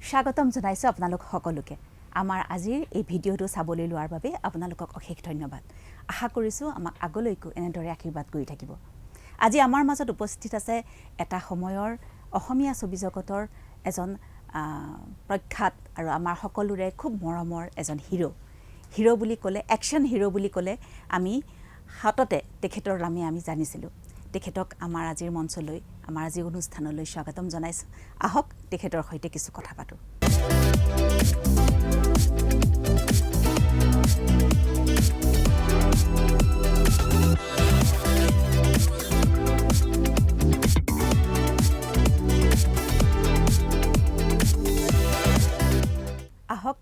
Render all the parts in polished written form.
স্বাগতম জনাইছো আপোনালোক সকলোকে আমাৰ আজিৰ এই ভিডিঅটো চাবলৈ লোৱাৰ বাবে আপোনালোকক অশেষ ধন্যবাদ আশা কৰিছো আমাক আগলৈকো এনেদৰে আশীৰ্বাদ কৰি থাকিব আজি আমাৰ মাজত উপস্থিত আছে এটা সময়ৰ অসমীয়া ছবি জগতৰ এজন প্ৰখ্যাত আৰু আমাৰ সকলোৰে খুব মৰমৰ এজন হিৰো বুলি ক'লে একশন হিৰো বুলি ক'লে আমি হাততে তেখেতৰ নামে আমি জানিছিলোঁ তেখেতক আমাৰ আজিৰ মঞ্চলৈ আমাৰ আজি অনুষ্ঠানলৈ স্বাগতম জনাইছো আহক তেখেতৰ সৈতে কিছু কথা পাতো আহক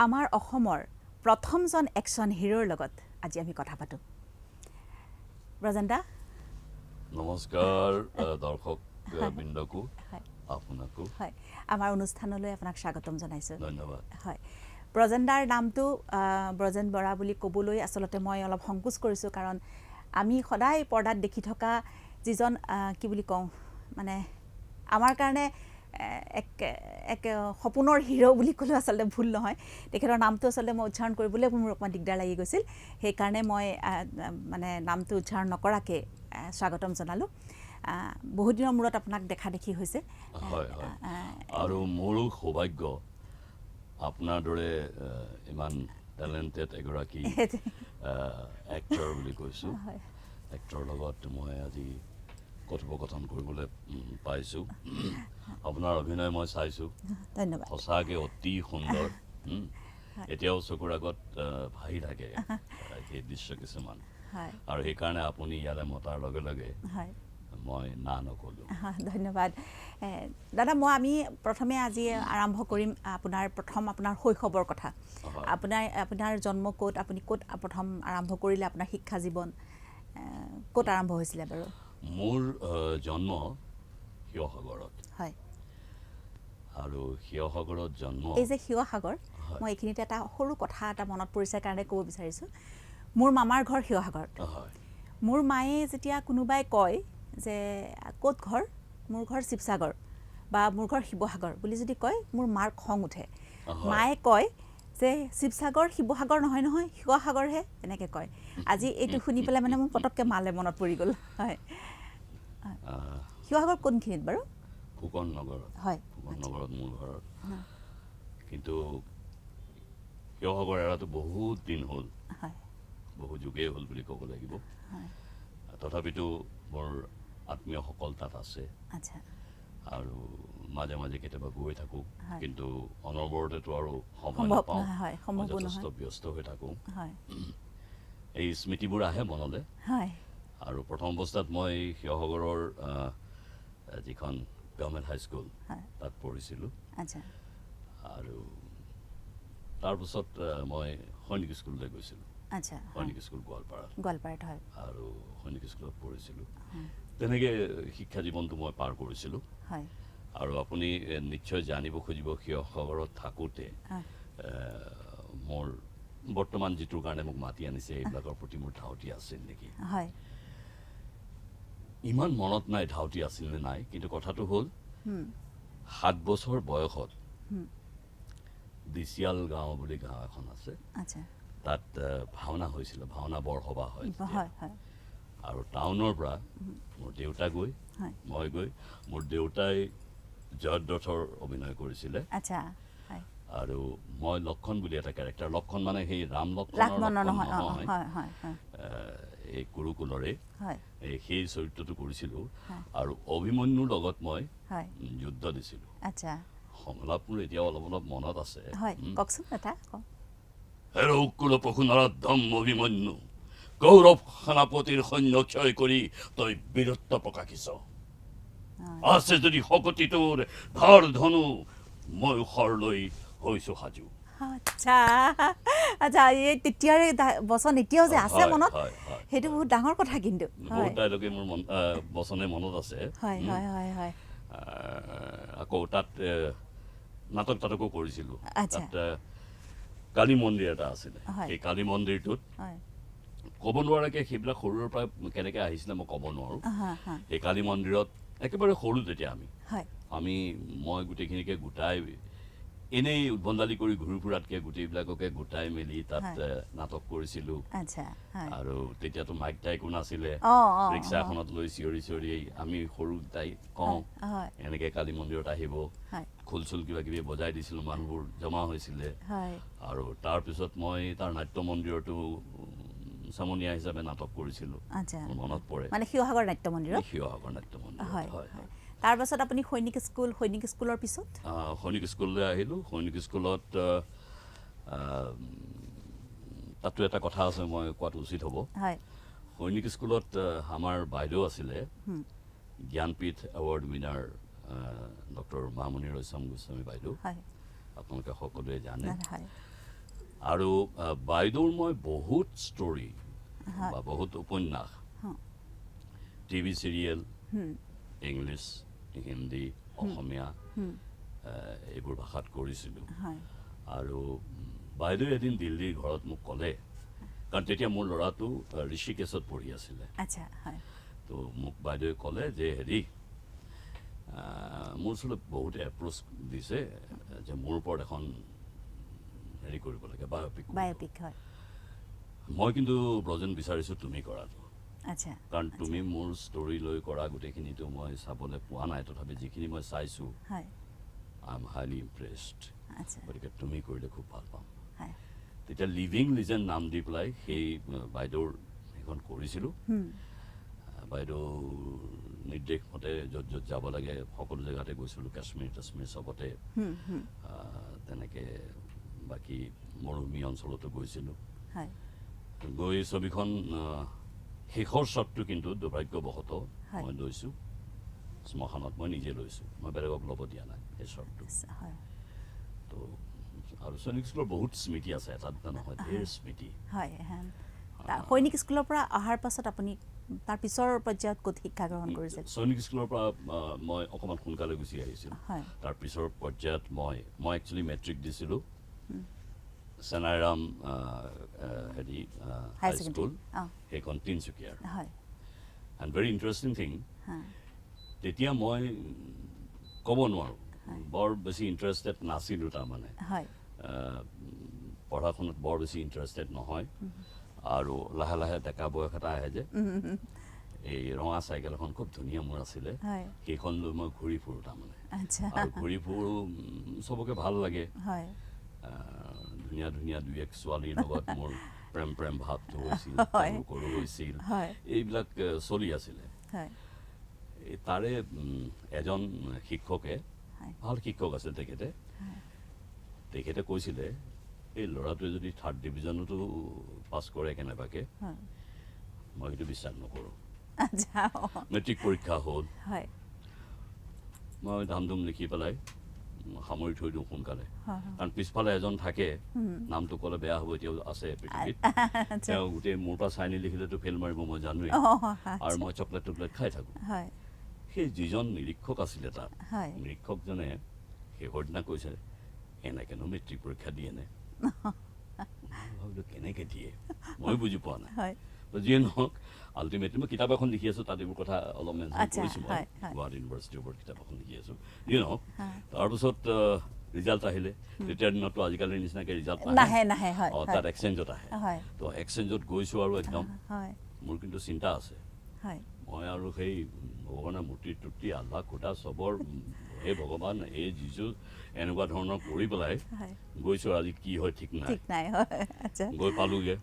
আমাৰ অসমৰ প্ৰথমজন একশন হিৰোৰ লগত আজি আমি কথা পাতো ব্ৰজেন্দা নমস্কাৰ দৰ্শক বৃন্দকো আপোনাকো হয় আমাৰ অনুষ্ঠানলৈ আপোনাক স্বাগতম জনাইছো ধন্যবাদ হয় ব্ৰজেন্দাৰ নামটো ব্ৰজেন বৰা বুলি ক'বলৈ আসলতে মই অলপ সংকোচ কৰিছো কাৰণ আমি সদায় পৰ্দাত দেখি থকা যিজন কি বুলি কওঁ মানে আমাৰ কাৰণে এক সপোনৰ হিৰো বুলি ক'লে আসলতে ভুল নহয় তেখেতৰ নামটো আসলতে মই উচ্চাৰণ কৰিবলৈ মোৰ অকমান দিগদাৰ লাগি গৈছিল সেই কাৰণে মই মানে নামটো উচ্চাৰণ নকৰাকে স্বাগতম জনালো বহুত দিনৰ মূৰত আপোনাক দেখা দেখি হৈছে হয় হয় আৰু মোৰো সৌভাগ্য আপোনাৰ দৰে ইমান টেলেণ্টেড এগৰাকী এক্টৰ বুলি কৈছো এক্টৰ লগত মই আজি কথোপকথন কৰিবলৈ পাইছো আপোনাৰ অভিনয় মই চাইছো ধন্যবাদ সঁচাকৈ অতি সুন্দৰ এতিয়াও চকুৰ আগত ভাহি থাকে সেই দৃশ্য কিছুমান আৰু সেইকাৰণে আপুনি ইয়ালৈ মতাৰ লগে লগে মই না নক'লো ধন্যবাদ দাদা আমি প্ৰথমে আজি আৰম্ভ কৰিম আপোনাৰ শৈশৱৰ কথা আপোনাৰ জন্ম ক'ত আপুনি ক'ত প্ৰথম আৰম্ভ কৰিলে আপোনাৰ শিক্ষা জীৱন ক'ত আৰম্ভ হৈছিলে বাৰু মোৰ জন্ম শিৱসাগৰত হয় আৰু শিৱসাগৰত জন্ম এই যে শিৱসাগৰ মই এইখিনিতে এটা সৰু কথা এটা মনত পৰিছে কাৰণে ক'ব বিচাৰিছো মোৰ মামাৰ ঘৰ শিৱসাগৰত মোৰ মায়ে যেতিয়া কোনোবাই কয় যে ক'ত ঘৰ মোৰ ঘৰ শিৱসাগৰ বা মোৰ ঘৰ শিৱসাগৰ বুলি যদি কয় মোৰ মাৰ খং উঠে মায়ে কয় যে শিৱসাগৰ শিৱসাগৰ নহয় শিৱসাগৰহে এনেকে কয় আজি এইটো শুনি পেলাই মানে মোৰ পটককে মালে মনত পৰি গ'ল হয় শিৱসাগৰ কোনখিনিত বাৰু ফুকন নগৰত হয় ফুকন নগৰত মোৰ ঘৰত কিন্তু শিৱসাগৰ এৰাটো বহুত দিন হ'ল হয় বহু যুগেই হ'ল বুলি ক'ব লাগিব তথাপিতো মোৰ আত্মীয়সকল তাত আছে আচ্ছা আৰু মাজে মাজে কেতিয়াবা গৈ থাকোঁ কিন্তু অনবৰতেতো আৰু সময় সম্ভৱ নাপাওঁ নহয় যথেষ্ট ব্যস্ত হৈ থাকোঁ এই স্মৃতিবোৰ আহে মনলৈ আৰু প্ৰথম অৱস্থাত মই শিৱসাগৰৰ যিখন গভৰ্ণমেণ্ট হাইস্কুল তাত পঢ়িছিলোঁ আৰু তাৰপিছত মই সৈনিক স্কুললৈ গৈছিলোঁ সৈনিক স্কুল গোৱালপাৰাত আৰু সৈনিক স্কুলত পঢ়িছিলোঁ তেনেকৈ শিক্ষা জীৱনটো মই পাৰ কৰিছিলোঁ আৰু আপুনি নিশ্চয় জানিব খুজিব শিৱসাগৰত থাকোঁতে মোৰ বৰ্তমান যিটোৰ কাৰণে মোক মাতি আনিছে এইবিলাকৰ প্ৰতি মোৰ ধাউতি আছিল নেকি ইমান মনত নাই ধাউতি আছিল নে নাই কিন্তু কথাটো হ'ল 7 বছৰ বয়সত দিচিয়াল গাঁও বুলি গাঁও এখন আছে তাত ভাওনা হৈছিল ভাওনা বৰসভা হয় আৰু টাউনৰ পৰা মোৰ দেউতা গৈ মই গৈ মোৰ দেউতাই জয়দ্ৰথৰ অভিনয় কৰিছিলে আৰু মই লক্ষণ বুলি এটা কেৰেক্টাৰ লক্ষণ মানে সেই ৰাম লক্ষণৰ নহয় এই কুৰুকুলৰে সেই চৰিত্ৰটো কৰিছিলোঁ আৰু অভিমন্যুৰ লগত মই যুদ্ধ দিছিলোঁ সংলাপবোৰ এতিয়া অলপ অলপ মনত আছে হেৰ কুলপশুনাৰাধ্যম অভিমন্যু গৌৰৱ সেনাপতিৰ সৈন্য ক্ষয় কৰি তই বীৰত্ব প্ৰকাশিছ আছে যদি শকতি তোৰ ধাৰ ধনু মই শৰলৈ হৈছো সাজু এই তেতিয়াৰে বচন এতিয়াও যে আছে মনত সেইটো বহুত ডাঙৰ কথা কিন্তু বহুতলৈকে মোৰ বচনে মনত আছে আকৌ তাত নাটকো কৰিছিলোঁ তাত কালী মন্দিৰ এটা আছিলে সেই কালী মন্দিৰটোত ক'ব নোৱাৰাকৈ সেইবিলাক সৰুৰে পৰা কেনেকৈ আহিছিলে মই ক'ব নোৱাৰোঁ সেই কালী মন্দিৰত একেবাৰে সৰু তেতিয়া আমি মই গোটেইখিনিকে গোটাই এনেই উদ্ভণ্ডালি কৰি ঘূৰি ফুৰাতকৈ গোটেইবিলাককে গোটাই মেলি তাত নাটক কৰিছিলোঁ। আৰু তেতিয়াতো মাইক টাইকো নাছিলে, ৰিক্সা এখনত লৈ চিঞৰি চিঞৰি আমি সৰু তাই কওঁ এনেকৈ কালী মন্দিৰত আহিব, খোল চোল কিবা কিবি বজাই দিছিলোঁ, মানুহবোৰ জমা হৈছিলে। আৰু তাৰপিছত মই তাৰ নাট্য মন্দিৰতো চামনীয়া হিচাপে নাটক কৰিছিলোঁ, মনত পৰে। মানে শিৱসাগৰ নাট্য মন্দিৰত? শিৱসাগৰ নাট্য মন্দিৰত, হয় হয়। তাৰপাছত আপুনি সৈনিক স্কুলৰ পিছত? সৈনিক স্কুললৈ আহিলোঁ। সৈনিক স্কুলত তাতো এটা কথা আছে, মই কোৱাটো উচিত হ'ব। সৈনিক স্কুলত আমাৰ বাইদেউ আছিলে, Jnanpith award winner doctor Mamoni Raisom Goswami বাইদেউ, আপোনালোকে সকলোৱে জানে। আৰু বাইদেউৰ মই বহুত ষ্টৰী বা বহুত উপন্যাস, টিভি চিৰিয়েল, ইংলিছ, হিন্দী, অসমীয়া এইবোৰ ভাষাত কৰিছিলোঁ। আৰু বাইদেৱে এদিন দিল্লীৰ ঘৰত মোক ক'লে, কাৰণ তেতিয়া মোৰ ল'ৰাটো ঋষিকেশত পঢ়ি আছিলে, তো মোক বাইদেৱে ক'লে যে হেৰি মোৰ ওচৰত বহুতে এপ্ৰ'চ দিছে যে মোৰ ওপৰত এখন হেৰি কৰিব লাগে, বায়'পিক। মই কিন্তু ব্ৰজেন বিচাৰিছোঁ তুমি কৰাটো, কাৰণ তুমি মোৰ ষ্টৰী লৈ কৰা গোটেইখিনিতো মই চাবলৈ পোৱা নাই, তথাপি যিখিনি মই চাইছোঁ আই এম হাইলি ইমপ্ৰেছড, গতিকে তুমি কৰিলে খুব ভাল পাম। তেতিয়া লিভিং লিজেণ্ড নাম দি পেলাই সেই বাইদেউৰ সেইখন কৰিছিলোঁ। বাইদেউ নিৰ্দেশ মতে য'ত য'ত যাব লাগে সকলো জেগাতে গৈছিলোঁ, কাশ্মীৰ তাশ্মীৰ চবতে, তেনেকৈ বাকী মৰুভূমি অঞ্চলতো গৈছিলোঁ। গৈ ছবিখন শেষৰ শ্বটটো কিন্তু দুৰ্ভাগ্যবশতঃ মই লৈছোঁ শ্মশানত, মই নিজে লৈছোঁ, মই বেলেগক ল'ব দিয়া নাই সেই শ্বটটো। তো আৰু সৈনিক স্কুলৰ বহুত স্মৃতি আছে, এটা দুটা নহয়, ঢেৰ স্মৃতি। সৈনিক স্কুলৰ পৰা অহাৰ পাছত আপুনি তাৰ পিছৰ পৰ্যায়ত ক'ত শিক্ষা গ্ৰহণ কৰিছিল? সৈনিক স্কুলৰ পৰা মই অকণমান সোনকালে গুচি আহিছিলোঁ। তাৰ পিছৰ পৰ্যায়ত মই একচুৱেলি মেট্ৰিক দিছিলোঁ চেনাইৰাম হেৰি হাইস্কুল, সেইখন তিনিচুকীয়াৰ। এণ্ড ভেৰি ইণ্টাৰেষ্টিং থিং, তেতিয়া মই ক'ব নোৱাৰোঁ, বৰ বেছি ইণ্টাৰেষ্টেড নাছিলোঁ, তাৰমানে পঢ়া শুনাত বৰ বেছি ইণ্টাৰেষ্টেড নহয়। আৰু লাহে লাহে ডেকা বয়স এটা আহে যে, এই ৰঙা চাইকেল এখন খুব ধুনীয়া মোৰ আছিলে, সেইখন লৈ মই ঘূৰি ফুৰোঁ, তাৰমানে আৰু ঘূৰি ফুৰোঁ, চবকে ভাল লাগে, ধুনীয়া ধুনীয়া দুই এক ছোৱালীৰ লগত মোৰ প্ৰেম ভাৱটো হৈছিল, তেওঁলোকৰো হৈছিল, এইবিলাক চলি আছিলে। তাৰে এজন শিক্ষকে, ভাল শিক্ষক আছিল তেখেতে কৈছিলে, এই ল'ৰাটোৱে যদি 3rd ডিভিজনতো পাছ কৰে কেনেবাকৈ, মই সেইটো বিশ্বাস নকৰোঁ। মেট্ৰিক পৰীক্ষা হ'ল, মই ধাম ধুম লিখি পেলাই সামৰি থৈ দিওঁ সোনকালে, কাৰণ পিছফালে এজন থাকে, নামটো ক'লে বেয়া হ'ব, এতিয়াও আছে পৃথিৱীত, তেওঁ গোটেই মোৰ পৰা চাই নিলিখিলেতো ফেইল মাৰিব মই জানোৱেই, আৰু মই চকলেট টকলেট খাই থাকোঁ। সেই যিজন নিৰীক্ষক আছিলে তাত, নিৰীক্ষকজনে শেষৰ দিনা কৈছে, এনেকেনো মেট্ৰিক পৰীক্ষা দিয়ে নে? ভাবিলোঁ কেনেকৈ দিয়ে, মই বুজি পোৱা নাই। যিয়ে নহওক, আল্টিমেটলি মই কিতাপ এখন লিখি আছোঁ, তাত এইবোৰ কথা অলপ মেনশ্যন কৰিছোঁ, মই গুৱাহাটী ইউনিভাৰ্চিটিৰ ওপৰত কিতাপ এখন লিখি আছোঁ। যিয়ে নহওক, তাৰপিছত ৰিজাল্ট আহিলে, তেতিয়াৰ দিনততো আজিকালিৰ নিচিনাকৈ ৰিজাল্ট নাহে, তাত এক্সচেঞ্জত আহে। তো এক্সচেঞ্জত গৈছোঁ আৰু একদম মোৰ কিন্তু চিন্তা আছে, মই আৰু সেই ভগৱানৰ মূৰ্তি তুৰ্তি আল্লাহ খোদা চবৰ, হে ভগৱান, হে যিজু, এনেকুৱা ধৰণৰ কৰি পেলাই গৈছোঁ, আজি কি হয় ঠিক নাই। গৈ পালোগৈ,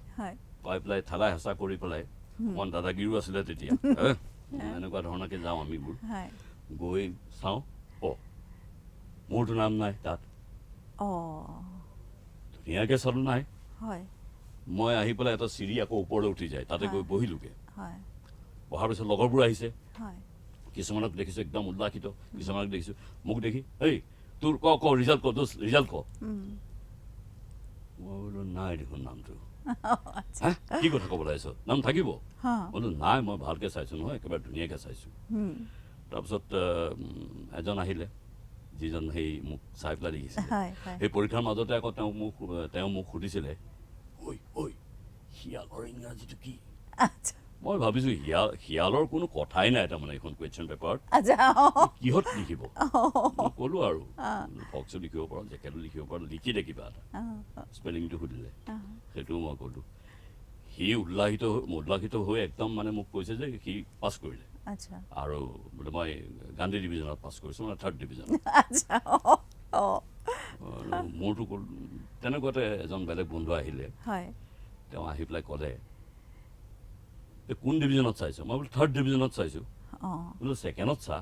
পাই পেলাই ঠেলা হেঁচা কৰি পেলাই, অকণমান দাদাগিৰিও আছিলে তেতিয়া, এনেকুৱা ধৰণৰকৈ যাওঁ আমিবোৰ, গৈ চাওঁ, মোৰতো নাম নাই তাত, ধুনীয়াকৈ চালোঁ নাই। মই আহি পেলাই এটা চিৰি আকৌ ওপৰলৈ উঠি যায়, তাতে গৈ বহিলোগৈ। বহাৰ পিছত লগৰবোৰ আহিছে, কিছুমানক দেখিছোঁ একদম উল্লাসিত, কিছুমানক দেখিছোঁ মোক দেখি, এই তোৰ ক ৰিজাল্ট ক, তোৰ ৰিজাল্ট ক। মই বোলো নাই দেখোন নামটো। কি কথা ক'বলৈ আহিছ, নাম থাকিব? বোলো নাই, মই ভালকৈ চাইছোঁ নহয়, একেবাৰে ধুনীয়াকৈ চাইছোঁ। তাৰপিছত এজন আহিলে, যিজন সেই মোক চাই পেলাই দেখিছিলে, সেই পৰীক্ষাৰ মাজতে আকৌ তেওঁ মোক সুধিছিলে, ঐ শিয়ালৰ ইংৰাজীটো কি? মই ভাবিছোঁ শিয়ালৰ কোনো কথাই নাই তাৰমানে এইখন কুৱেশ্যন পেপাৰত আচ্ছা কিহত লিখিব মই ক'লোঁ আৰু ফক্সো লিখিব পাৰোঁ জেকেটো লিখিব পাৰোঁ লিখি দে কিবা এটা স্পেলিংটো সুধিলে সেইটোও মই ক'লোঁ সি উল্লাসিত হৈ একদম মানে মোক কৈছে যে সি পাছ কৰিলে আচ্ছা আৰু বোলে মই গান্ধী ডিভিজনত পাছ কৰিছোঁ মানে 3rd ডিভিজনত আচ্ছা মোৰতো তেনেকুৱাতে এজন বেলেগ বন্ধু আহিলে হয় তেওঁ আহি পেলাই ক'লে কোন ডিভিজনত চাইছোঁ মই বোলো 3rd ডিভিজনত চাইছোঁ বোলো 2ndত চা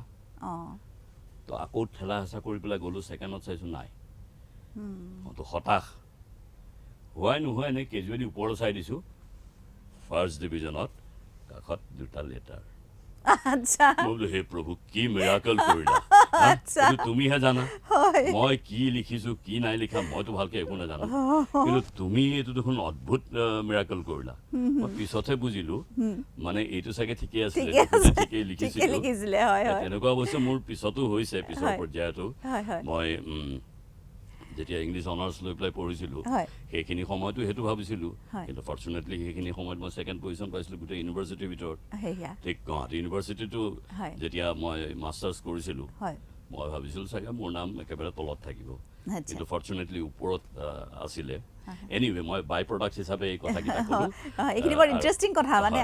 তো আকৌ ঠেলা হেঁচা কৰি পেলাই গ'লোঁ 2ndত চাইছোঁ নাই তো হতাশ হোৱাই নোহোৱাই এনেই কেজুৱেলি ওপৰলৈ চাই দিছোঁ 1st ডিভিজনত কাষত 2টা লেটাৰ আচ্ছা মই বোলো হে প্ৰভু কি মিৰাকল কৰিলা তুমিহে জানা মই কি লিখিছোঁ কি নাই লিখা মইতো ভালকে একো নাজানো কিন্তু তুমি এইটো দেখোন অদ্ভুত মিৰাকল কৰিলা মই পিছতহে বুজিলোঁ মানে এইটো চাগে ঠিকেই আছিলে ঠিকেই লিখিছিলে তেনেকুৱা অৱশ্যে মোৰ পিছতো হৈছে পিছৰ পৰ্যায়তো মই যেতিয়া ইংলিছ অনাৰ্ছ লৈ পেলাই পঢ়িছিলোঁ সেইখিনি সময়তো সেইটো ভাবিছিলোঁ কিন্তু ফৰ্চুনেটলি সেইখিনি সময়ত মই 2nd পজিশ্যন পাইছিলোঁ গোটেই ইউনিভাৰ্চিটিৰ ভিতৰত ঠিক গুৱাহাটী ইউনিভাৰ্চিটিটো যেতিয়া মই মাষ্টাৰ্ছ কৰিছিলোঁ মই ভাবিছিলোঁ চাগে মোৰ নাম একেবাৰে তলত থাকিব কিন্তু ফৰ্চুনেটলি ওপৰত আছিলে এনিৱে মই বাই প্ৰডাক্ট হিচাপে এই কথাকেইটা ক'লোঁ এইখিনি বৰ ইণ্টাৰেষ্টিং কথা মানে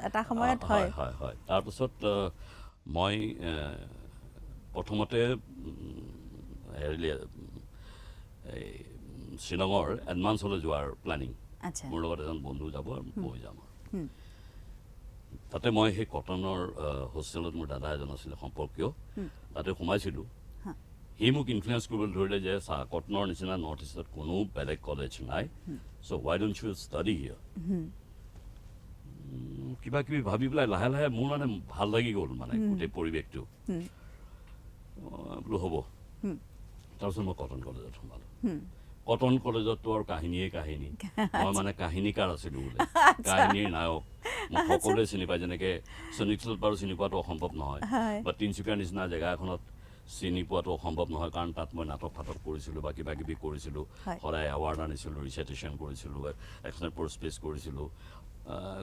এটা সময়ত হয় হয় হয় তাৰপিছত মই প্ৰথমতে এই শ্বিলঙৰ এডভান্সলৈ যোৱাৰ প্লেনিং মোৰ লগত এজন বন্ধু যাব আৰু মই যাম আৰু তাতে মই সেই কটনৰ হোষ্টেলত মোৰ দাদা এজন আছিলে সম্পৰ্কীয় তাতে সোমাইছিলোঁ সি মোক ইনফ্লুৱেঞ্চ কৰিবলৈ ধৰিলে যে চা কটনৰ নিচিনা নৰ্থ ইষ্টত কোনো বেলেগ কলেজ নাই চ' ৱাই ডোণ্ট ইউ ষ্টাডি হিয়াৰ কিবা কিবি ভাবি পেলাই লাহে লাহে মোৰ মানে ভাল লাগি গ'ল মানে গোটেই পৰিৱেশটো বোলো হ'ব তাৰপিছত মই কটন কলেজত সোমালোঁ কটন কলেজততো আৰু কাহিনীয়ে কাহিনী মই মানে কাহিনীকাৰ আছিলোঁ বোলে কাহিনীৰ নায়ক মোক সকলোৱে চিনি পায় যেনেকৈ সনিকচলত বাৰু চিনি পোৱাটো অসম্ভৱ নহয় বা তিনিচুকীয়াৰ নিচিনা জেগা এখনত চিনি পোৱাটো অসম্ভৱ নহয় কাৰণ তাত মই নাটক ফাটক কৰিছিলোঁ বা কিবা কিবি কৰিছিলোঁ সদায় এৱাৰ্ড আনিছিলোঁ ৰিচাইটেশ্যন কৰিছিলোঁ এক্সনেট ফ'ৰ স্পেচ কৰিছিলোঁ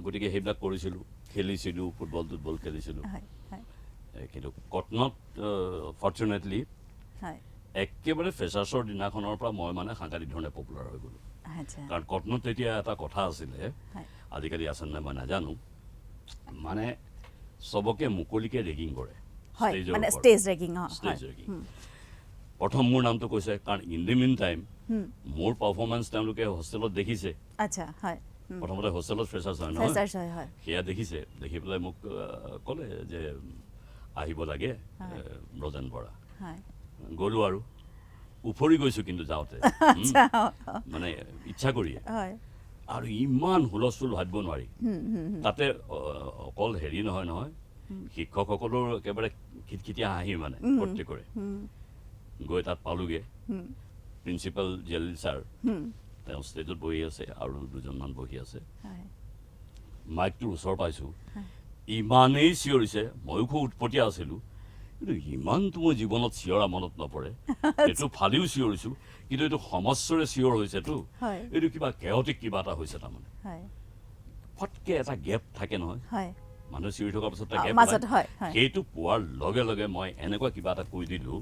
গতিকে সেইবিলাক কৰিছিলোঁ খেলিছিলোঁ ফুটবল খেলিছিলোঁ কিন্তু কটনত ফৰ্চুনেটলি একেবাৰে ফ্ৰেচাৰ্ছৰ দিনাখনৰ পৰা মই মানে সাংঘাতিক ধৰণে পপুলাৰ হৈ গ'লোঁ কাৰণ কটনত তেতিয়া এটা কথা আছিলে আজিকালি আছে নে মই নাজানো মানে চবকে মুকলিকে ৰেগিং কৰে ষ্টেজ ৰেগিং প্ৰথম মোৰ নামটো কৈছে কাৰণ ইন দি মিন টাইম মোৰ পাৰফৰ্মেঞ্চ তেওঁলোকে হোষ্টেলত দেখিছে প্ৰথমতে হোষ্টেলত ফ্ৰেচাৰ্ছ হয় নহয় সেয়া দেখিছে দেখি পেলাই মোক ক'লে যে আহিব লাগে ব্ৰজেন বৰা গ'লোঁ আৰু উফৰি গৈছোঁ কিন্তু যাওঁতে মানে ইচ্ছা কৰিয়ে আৰু ইমান হুলস্থুল ভাবিব নোৱাৰি তাতে অকল হেৰি নহয় শিক্ষকসকলৰ একেবাৰে খিটখিটীয়া হাঁহি মানে প্ৰত্যেকৰে গৈ তাত পালোঁগৈ প্ৰিন্সিপাল জেলিল ছাৰ তেওঁ ষ্টেজত বহি আছে আৰু দুজনমান বহি আছে মাইকটোৰ ওচৰ পাইছোঁ ইমানেই চিঞৰিছে ময়ো খুব উৎপতীয়া আছিলোঁ কিন্তু ইমানটো মই জীৱনত চিঞৰা মনত নপৰে এইটো ফালিও চিঞৰিছোঁ কিন্তু এইটো সমস্যৰে চিঞৰ হৈছেতো এইটো কিবা কেঅটিক কিবা এটা হৈছে তাৰমানে ফটকে এটা গেপ থাকে নহয় মানুহে চিঞৰি থকাৰ পাছত এটা গেপ সেইটো পোৱাৰ লগে লগে মই এনেকুৱা কিবা এটা কৈ দিলোঁ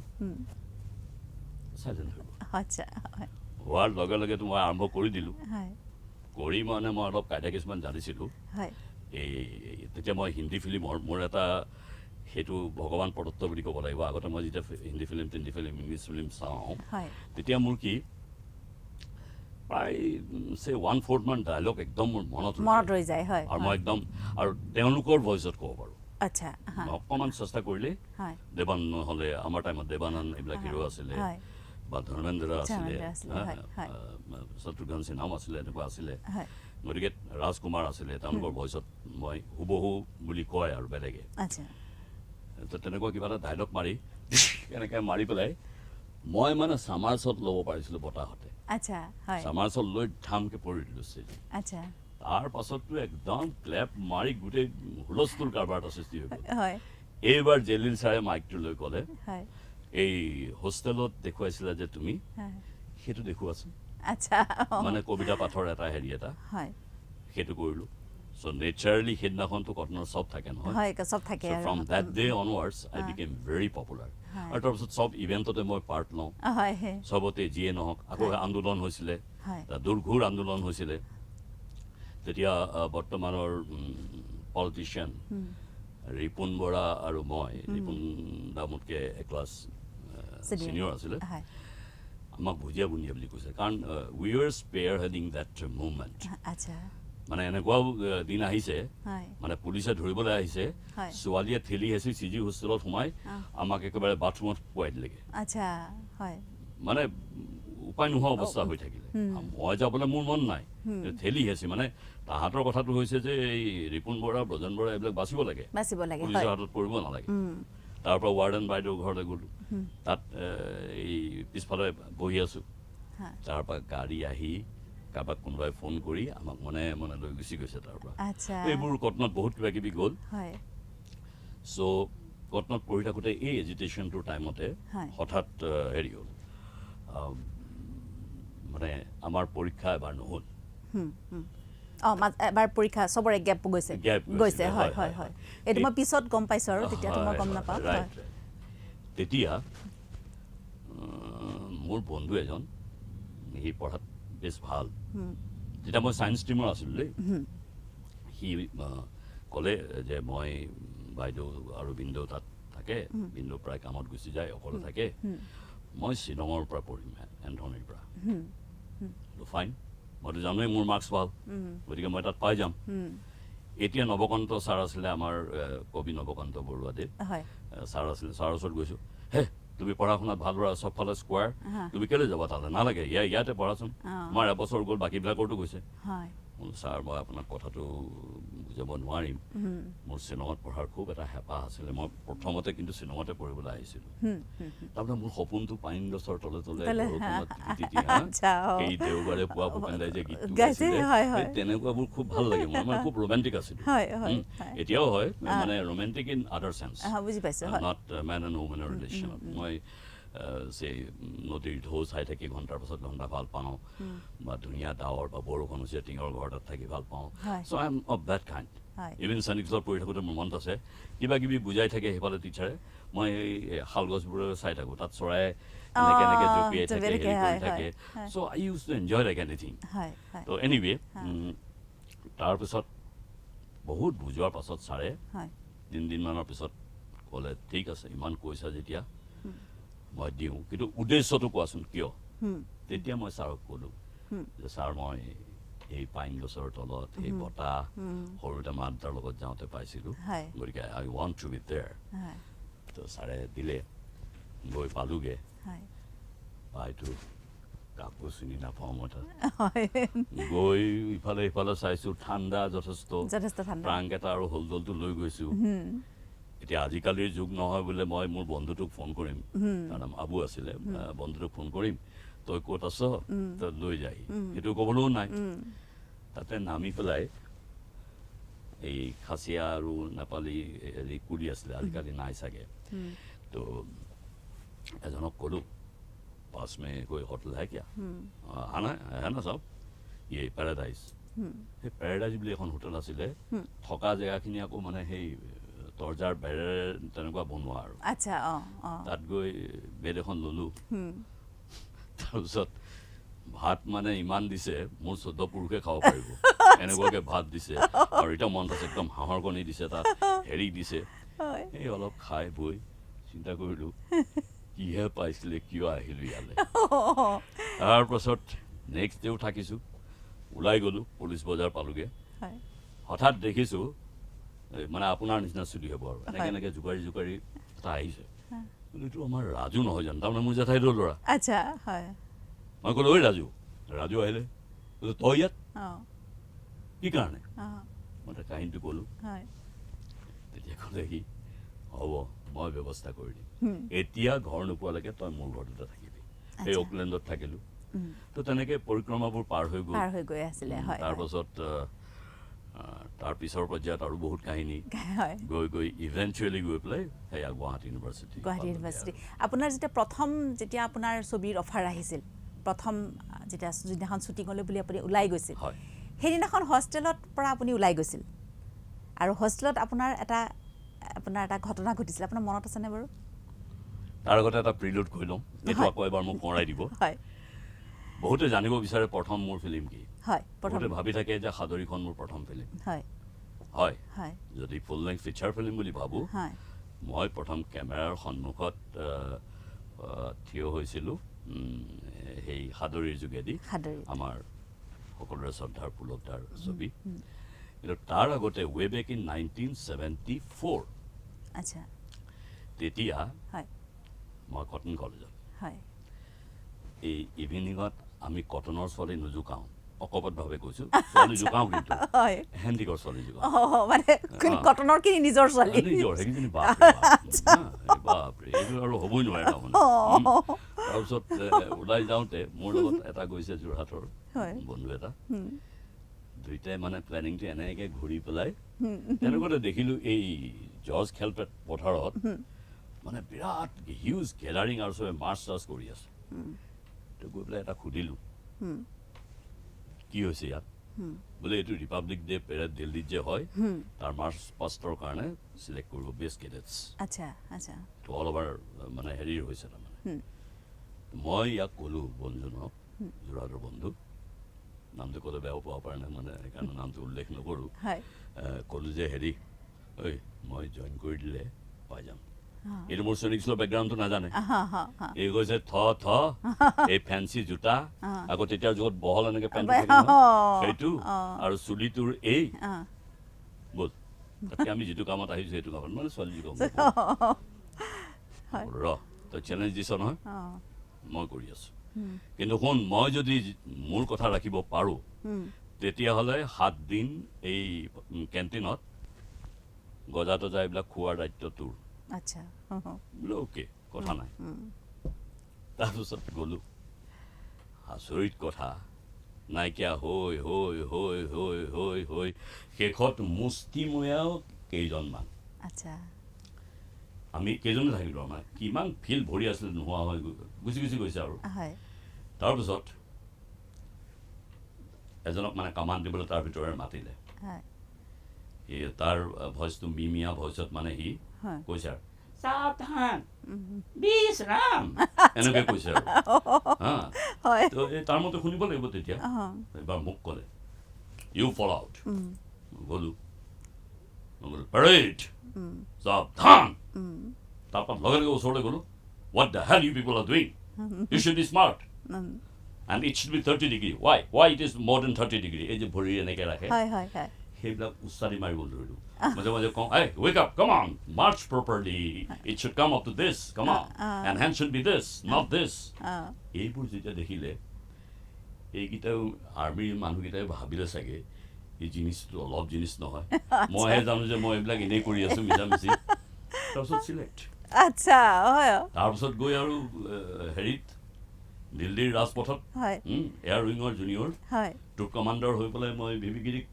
চাইলেণ্ট হৈ গ'ল হোৱাৰ লগে লগেতো মই আৰম্ভ কৰি দিলোঁ কৰি মানে মই অলপ কাইদা কিছুমান জানিছিলোঁ এই তেতিয়া মই হিন্দী ফিল্মৰ মোৰ এটা সেইটো ভগৱান প্ৰদত্ত বুলি ক'ব লাগিব আগতে মই যেতিয়া হিন্দী ফিল্ম ইংলিছ ফিল্ম চাওঁ তেতিয়া মোৰ কি প্ৰায় 1/4 মান ডায়লগ একদম মোৰ মনত ৰৈ যায় আৰু মই একদম আৰু তেওঁলোকৰ ভইচত ক'ব পাৰোঁ অকণমান চেষ্টা কৰিলে দেৱান নহ'লে আমাৰ টাইমত দেৱানন্দ এইবিলাক হিৰো আছিলে বা ধৰ্মেন্দ্ৰ আছিলে শত্ৰুঘ্ন সিনহাও আছিলে এনেকুৱা আছিলে গতিকে ৰাজকুমাৰ আছিলে তেওঁলোকৰ ভইচত মই হুবহু বুলি কয় আৰু বেলেগে তো তেনেকুৱা কিবা এটা ডাইলগ মাৰি এনেকৈ মাৰি পেলাই মই মানে ছামাৰ্চত ল'ব পাৰিছিলোঁ বতাহতে ছামাৰ্চত লৈ ধামকৈ পৰি দিলোঁ ষ্টেজত তাৰ পাছততো একদম ক্লেপ মাৰি গোটেই হুলস্থুল কাৰবাৰ এটা সৃষ্টি হৈ গ'ল এইবাৰ জেলিল ছাৰে মাইকটো লৈ ক'লে এই হোষ্টেলত দেখুৱাইছিলা যে তুমি সেইটো দেখুৱাচোন মানে কবিতা পাঠৰ এটা হেৰি এটা সেইটো কৰিলোঁ So naturally সেইদিনাখনটো কটনৰ চব থাকে নহয় হয় সব থাকে So from that day onwards I became very popular আৰু তাৰপিছত চব ইভেন্টতে মই পাৰ্ট লওঁ হয় সবতে যিয়ে নহওক আকৌ আন্দোলন হৈছিলে দুৰ্ঘোৰ আন্দোলন হৈছিলে তেতিয়া বৰ্তমানৰ পলিটিচিয়ান ৰিপুন বৰা আৰু মই ৰিপুন দামতকে ক্লাছ চিনিয়ৰ আছিলে আমাক ভুজিয়া বুন্দিয়া বুলি কৈছে কাৰণ we are spare heading that movement আচ্ছা মানে এনেকুৱাও দিন আহিছে মানে পুলিচে ধৰিবলৈ আহিছে ছোৱালীয়ে ঠেলি হেঁচি চিজি হোষ্টেলত সোমাই আমাক একেবাৰে বাথৰুমত পোৱাই দিলেগে আচ্ছা হয় মানে উপায় নোহোৱা অৱস্থা হৈ থাকিলে মই যাবলৈ মোৰ মন নাই ঠেলি হেঁচি মানে তাহাঁতৰ কথাটো হৈছে যে এই ৰিপুন বৰা ব্ৰজন বৰা এইবিলাক বাচিব লাগে পুলিচৰ হাতত পৰিব নালাগে তাৰ পৰা ৱাৰ্ডেন বাইদেউ ঘৰলৈ গ'লো তাত এই পিছফালে বহি আছো তাৰ পৰা গাড়ী আহি কাৰোবাক কোনোবাই ফোন কৰি আমাক মনে মনে লৈ গুচি গৈছে তাৰ পৰা এইবোৰ কটনত বহুত কিবা কিবি গ'ল চ' কটনত পঢ়ি থাকোঁতে এই এজিটেশ্যনটোৰ টাইমতে হঠাৎ হেৰি হ'ল মানে আমাৰ পৰীক্ষা এবাৰ নহ'ল এবাৰ পৰীক্ষা চবৰে গেপ গৈছে হয় হয় হয় এইটো মই পিছত গম পাইছো আৰু তেতিয়াতো মই গম নাপাওঁ তেতিয়া মোৰ বন্ধু এজন সি পঢ়াত বেছ ভাল যেতিয়া মই ছায়েন্স ষ্ট্ৰীমৰ আছিলোঁ দেই সি ক'লে যে মই বাইদেউ আৰু বিন্দু তাত থাকে বিন্দু প্ৰায় কামত গুচি যায় অকলে থাকে মই শ্বিলঙৰ পৰা পঢ়িম এন্থনীৰ পৰা ফাইন মইতো জানোৱেই মোৰ মাৰ্কছ ভাল গতিকে মই তাত পাই যাম এতিয়া নৱকান্ত ছাৰ আছিলে আমাৰ কবি নৱকান্ত বৰুৱাদেৱ ছাৰ আছিলে ছাৰৰ ওচৰত গৈছোঁ হে তুমি পঢ়া শুনাত ভাল ল'ৰা চবফালে স্কোৱাৰ তুমি কেলৈ যাবা তালৈ নালাগে ইয়াতে পঢ়াচোন আমাৰ এবছৰ গ'ল বাকীবিলাকৰতো গৈছে ছাৰ মই আপোনাক কথাটো বুজাব নোৱাৰিম মোৰ শ্বিলঙত পঢ়াৰ খুব এটা হেঁপাহ আছিলে মই প্ৰথমতে কিন্তু শ্বিলঙতে পঢ়িবলৈ আহিছিলোঁ তাৰমানে মোৰ সপোনটো পাইন গছৰ তলে তলে এই দেওবাৰে পুৱা ভূপেন দাই যে গীতটো গাইছিলে তেনেকুৱাবোৰ খুব ভাল লাগে মোৰ মানে খুব ৰোমেণ্টিক আছিলোঁ এতিয়াও হয় মানে ৰোমেণ্টিক ইন আদাৰ চেন্স নট মেন এণ্ড ওমেনৰ ৰিলেশ্যনত মই নদীৰ ঢৌ চাই থাকি ঘণ্টাৰ পাছত ঘণ্টা ভাল পাওঁ বা ধুনীয়া ডাৱৰ বা বৰষুণ হৈছে টিঙৰ ঘৰ তাত থাকি ভাল পাওঁ so' I am of that kind even চেনিক্সত পঢ়ি থাকোঁতে মোৰ মনত আছে কিবা কিবি বুজাই থাকে সেইফালে টিচাৰে মই এই শাল গছবোৰে চাই থাকোঁ তাত চৰাই এনেকৈ এনেকৈ জঁপিয়াই থাকে হেৰি কৰি থাকে so' I use to enjoy like anything ত' এনিৱে তাৰপিছত বহুত বুজোৱাৰ পাছত ছাৰে তিনিদিনমানৰ পিছত ক'লে ঠিক আছে ইমান কৈছা যেতিয়া মই দিওঁ কিন্তু উদ্দেশ্যটো কোৱাচোন কিয় তেতিয়া মই ছাৰক ক'লোঁ যে ছাৰ মই এই পাইন গছৰ তলত এই বতাহ সৰুতে মা দেউতাৰ লগত যাওঁতে পাইছিলোঁ গতিকে আই ৱান্ট টু বি দেয়াৰ তো ছাৰে দিলে গৈ পালোঁগৈ পাইতো কাকো চিনি নাপাওঁ মই তাত গৈ ইফালে সিফালে চাইছোঁ ঠাণ্ডা যথেষ্ট প্ৰাংকেইটা আৰু হলদলটো লৈ গৈছোঁ এতিয়া আজিকালিৰ যুগ নহয় বোলে মই মোৰ বন্ধুটোক ফোন কৰিম কাৰণ আবু আছিলে বন্ধুটোক ফোন কৰিম তই ক'ত আছ তই লৈ যাই সেইটো ক'বলৈও নাই তাতে নামি পেলাই এই খাচীয়া আৰু নেপালী হেৰি কুলি আছিলে আজিকালি নাই চাগে তো এজনক ক'লোঁ পাছ মে গৈ হোটেল হে কিয়া আনা হে না চব এই পেৰাডাইজ সেই পেৰাডাইজ বুলি এখন হোটেল আছিলে থকা জেগাখিনি আকৌ মানে সেই দৰ্জাৰ বেৰেৰে তেনেকুৱা বনোৱা আৰু তাত গৈ বেড এখন ল'লোঁ তাৰপিছত ভাত মানে ইমান দিছে মোৰ 14 পুৰুষে খাব পাৰিব এনেকুৱাকে ভাত দিছে আৰু এতিয়া মনত আছে একদম হাঁহৰ কণী দিছে তাত হেৰি দিছে এই অলপ খাই বৈ চিন্তা কৰিলোঁ কিহে পাইছিলে কিয় আহিলোঁ ইয়ালৈ তাৰপাছত নেক্সট ডেও থাকিছোঁ ওলাই গ'লোঁ পুলিচ বজাৰ পালোঁগৈ হঠাৎ দেখিছোঁ মানে আপোনাৰ নিচিনা চুলি হ'ব আৰু এনেকৈ এনেকৈ জোকাৰি জোকাৰি এটা আহিছে এইটো আমাৰ ৰাজু নহয় জানো তাৰমানে মোৰ জেঠাইদেউৰ ল'ৰা মই ক'লোঁ ঐ ৰাজু ৰাজু আহিলে তই ইয়াত কি কাৰণে মই তাৰ কাহিনীটো ক'লোঁ তেতিয়া ক'লে সি হ'ব মই ব্যৱস্থা কৰি দিম এতিয়া ঘৰ নোপোৱালৈকে তই মোৰ ঘৰটোতে থাকিবি সেই অকলেণ্ডত থাকিলোঁ তো তেনেকৈ পৰিক্ৰমাবোৰ পাৰ হৈ গৈ আছিলে তাৰপাছত তাৰ পিছৰ পৰ্যায়ত আৰু বহুত কাহিনী গৈ গৈ ইভেঞ্চুৱেলি গৈ পেলাই সেয়া গুৱাহাটী ইউনিভাৰ্চিটি আপোনাৰ যেতিয়া আপোনাৰ ছবিৰ অফাৰ আহিছিল প্ৰথম যেতিয়া যিদিনাখন শ্বুটিঙলৈ বুলি আপুনি ওলাই গৈছিল সেইদিনাখন হোষ্টেলত পৰা আপুনি ওলাই গৈছিল আৰু হোষ্টেলত আপোনাৰ এটা ঘটনা ঘটিছিল আপোনাৰ মনত আছেনে বাৰু তাৰ আগতে এটা প্ৰিলুড কৈ লওঁ এইটো আকৌ এবাৰ মোক কৰাই দিব হয় বহুতে জানিব বিচাৰে প্ৰথম মোৰ ফিল্ম কি হয় বহুতে ভাবি থাকে যে সাদৰীখন মোৰ প্ৰথম ফিল্ম হয় হয় হয় যদি ফুল লেংথ ফিচাৰ ফিল্ম বুলি ভাবোঁ হয় মই প্ৰথম কেমেৰাৰ সন্মুখত থিয় হৈছিলোঁ সেই সাদৰীৰ যোগেদি আমাৰ সকলোৰে শ্ৰদ্ধাৰ পুলকদাৰ ছবি কিন্তু তাৰ আগতে ৱে বেক ইন 1974 আচ্ছা তেতিয়া হয় মই কটন কলেজত হয় এই ইভিনিঙত আমি কটনৰ ছোৱালী নোজোকাওঁ অকপটভাৱে কৈছোঁ ছোৱালী জোকাওঁ কিন্তু হেণ্ডিকৰ ছোৱালী জোকাওঁ মানে কটনৰ কি নিজৰ ছোৱালী নিজৰ সেইখিনি বাপৰে এইটো আৰু হ'বই নোৱাৰে তাৰমানে তাৰপিছত ওলাই যাওঁতে মোৰ লগত এটা গৈছে যোৰহাটৰ বন্ধু এটা দুইটাই মানে প্লেনিংটো এনেকৈ ঘূৰি পেলাই তেনেকুৱাতে দেখিলোঁ এই জজ খেলপেট পথাৰত মানে বিৰাট হিউজ গেডাৰিং আৰু চবে মাৰ্চ চাৰ্চ কৰি আছে তো গৈ পেলাই এটা সুধিলোঁ কি হৈছে ইয়াত বোলে এইটো ৰিপাব্লিক ডে পেৰেড দিল্লীত যে হয় তাৰ মাৰ্চ পাষ্টৰ কাৰণে চিলেক্ট কৰিব বেষ্ট কেডেটছ আচ্ছা আচ্ছা তো অল অভাৰ মানে হেৰিৰ হৈছে তাৰমানে মই ইয়াক ক'লোঁ বন্ধুজনক যোৰহাটৰ বন্ধু নামটো ক'লে বেয়াও পাব পাৰে নাই মানে সেইকাৰণে নামটো উল্লেখ নকৰোঁ ক'লোঁ যে হেৰি ঐ মই জইন কৰি দিলে পাই যাম এইটো মোৰ সৈনিক স্কুলৰ বেকগ্ৰাউণ্ডটো নাজানে এই কৈছে থ এই ফেঞ্চি জোতা আকৌ তেতিয়াৰ যুগত বহল এনেকে পেণ্টটো থাকে সেইটো আৰু চুলিটোৰ এই বল তাতকে আমি যিটো কামত আহিছোঁ সেইটো কামত মানে ছোৱালী কাম ৰ তই চেলেঞ্জ দিছ নহয় মই কৰি আছোঁ কিন্তু শুন মই যদি মোৰ কথা ৰাখিব পাৰোঁ তেতিয়াহ'লে 7 দিন এই কেণ্টিনত গজা তজা এইবিলাক খোৱাৰ দায়িত্ব তোৰ আচ্ছা বোলে অ'কে কথা নাই তাৰপিছত গ'লোঁ আচৰিত কথা নাইকিয়া হৈ হৈ হৈ হৈ হৈ হৈ শেষত মুষ্টিময়াও কেইজনমান আচ্ছা আমি কেইজনে থাকিলোঁ আমাৰ কিমান ফিল্ড ভৰি আছিলে নোহোৱা হৈ গুচি গুচি গৈছে আৰু তাৰপিছত এজনক মানে কামান দিবলৈ তাৰ ভিতৰে মাতিলে তাৰ ভইচটো মিমিয়া ভইচত মানে সি কৈছে আৰু সাৱধান বিশ্ৰাম এনেকৈ কৈছে আৰু তাৰ মতে শুনিব লাগিব তেতিয়া এবাৰ মোক ক'লে ইউ ফল আউট গ'লোঁ পেৰেড সাৱধান তাৰপৰা লগে লগে ওচৰলৈ গ'লোঁ what the hell you people are doing you should be smart and it should be 30 degree why it is more then 30 degree এই যে ভৰি এনেকৈ ৰাখে সেইবিলাক উচ্চাৰি মাৰিব ধৰিলোঁ মাজে মাজে কওঁ এই wake up come on march properly it should come up to this come on and hand should be this not this এইবোৰ যেতিয়া দেখিলে এইকেইটাও আৰ্মিৰ মানুহকেইটাই ভাবিলে চাগে এই জিনিসটো অলপ জিনিস নহয় মইহে জানো যে মই এইবিলাক এনেই কৰি আছোঁ মিছামিছি তাৰপিছত চিলেক্ট আচ্ছা তাৰপিছত গৈ আৰু হেৰিত দিল্লীৰ ৰাজপথত এয়াৰ উইঙৰ জুনিয়ৰ ট্ৰুপ কমাণ্ডাৰ হৈ পেলাই মই ভিভিগিৰিক